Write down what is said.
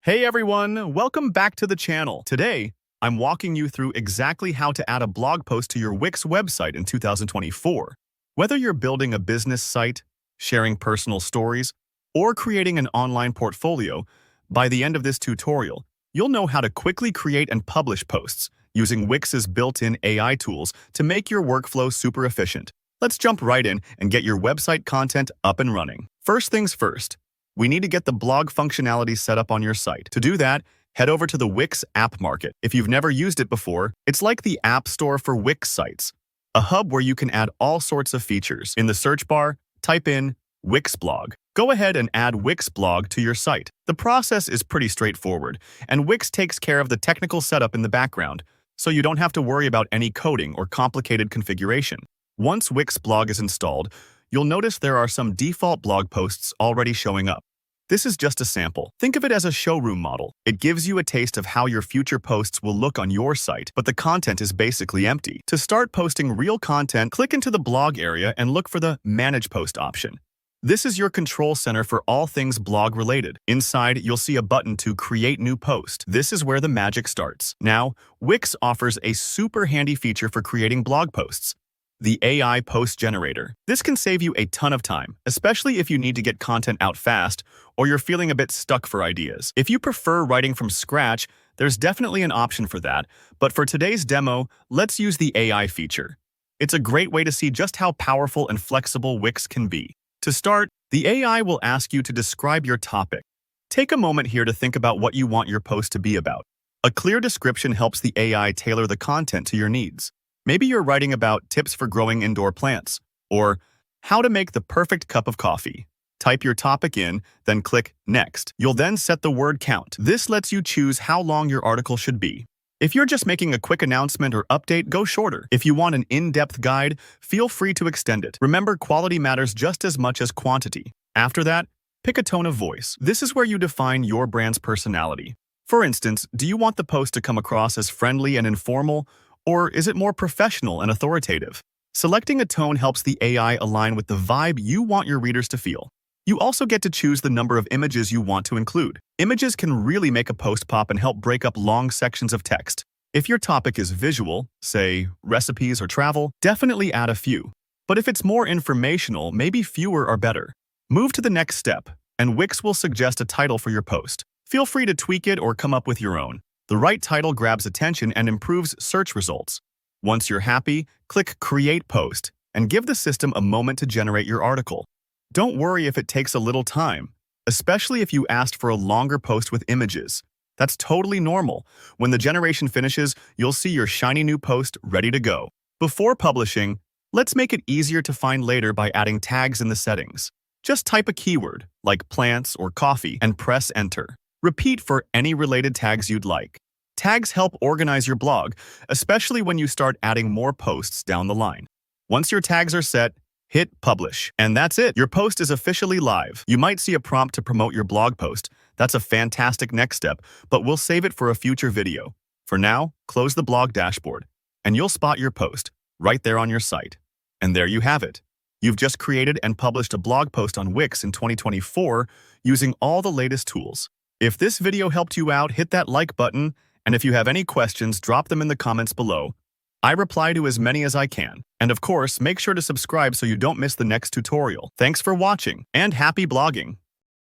Hey everyone, welcome back to the channel. Today, I'm walking you through exactly how to add a blog post to your Wix website in 2024. Whether you're building a business site, sharing personal stories, or creating an online portfolio, by the end of this tutorial, you'll know how to quickly create and publish posts using Wix's built-in AI tools to make your workflow super efficient. Let's jump right in and get your website content up and running. First things first, we need to get the blog functionality set up on your site. To do that, head over to the Wix App Market. If you've never used it before, it's like the App Store for Wix sites, a hub where you can add all sorts of features. In the search bar, type in Wix Blog. Go ahead and add Wix Blog to your site. The process is pretty straightforward, and Wix takes care of the technical setup in the background, so you don't have to worry about any coding or complicated configuration. Once Wix Blog is installed, you'll notice there are some default blog posts already showing up. This is just a sample. Think of it as a showroom model. It gives you a taste of how your future posts will look on your site, but the content is basically empty. To start posting real content, click into the blog area and look for the Manage Post option. This is your control center for all things blog related. Inside, you'll see a button to Create New Post. This is where the magic starts. Now, Wix offers a super handy feature for creating blog posts: the AI Post Generator. This can save you a ton of time, especially if you need to get content out fast or you're feeling a bit stuck for ideas. If you prefer writing from scratch, there's definitely an option for that, but for today's demo, let's use the AI feature. It's a great way to see just how powerful and flexible Wix can be. To start, the AI will ask you to describe your topic. Take a moment here to think about what you want your post to be about. A clear description helps the AI tailor the content to your needs. Maybe you're writing about tips for growing indoor plants, or how to make the perfect cup of coffee. Type your topic in, then click Next. You'll then set the word count. This lets you choose how long your article should be. If you're just making a quick announcement or update, go shorter. If you want an in-depth guide, feel free to extend it. Remember, quality matters just as much as quantity. After that, pick a tone of voice. This is where you define your brand's personality. For instance, do you want the post to come across as friendly and informal, or is it more professional and authoritative? Selecting a tone helps the AI align with the vibe you want your readers to feel. You also get to choose the number of images you want to include. Images can really make a post pop and help break up long sections of text. If your topic is visual, say recipes or travel, definitely add a few. But if it's more informational, maybe fewer are better. Move to the next step, and Wix will suggest a title for your post. Feel free to tweak it or come up with your own. The right title grabs attention and improves search results. Once you're happy, click Create Post and give the system a moment to generate your article. Don't worry if it takes a little time, especially if you asked for a longer post with images. That's totally normal. When the generation finishes, you'll see your shiny new post ready to go. Before publishing, let's make it easier to find later by adding tags in the settings. Just type a keyword, like plants or coffee, and press Enter. Repeat for any related tags you'd like. Tags help organize your blog, especially when you start adding more posts down the line. Once your tags are set, hit Publish. And that's it. Your post is officially live. You might see a prompt to promote your blog post. That's a fantastic next step, but we'll save it for a future video. For now, close the blog dashboard, and you'll spot your post right there on your site. And there you have it. You've just created and published a blog post on Wix in 2024 using all the latest tools. If this video helped you out, hit that like button, and if you have any questions, drop them in the comments below. I reply to as many as I can. And of course, make sure to subscribe so you don't miss the next tutorial. Thanks for watching, and happy blogging!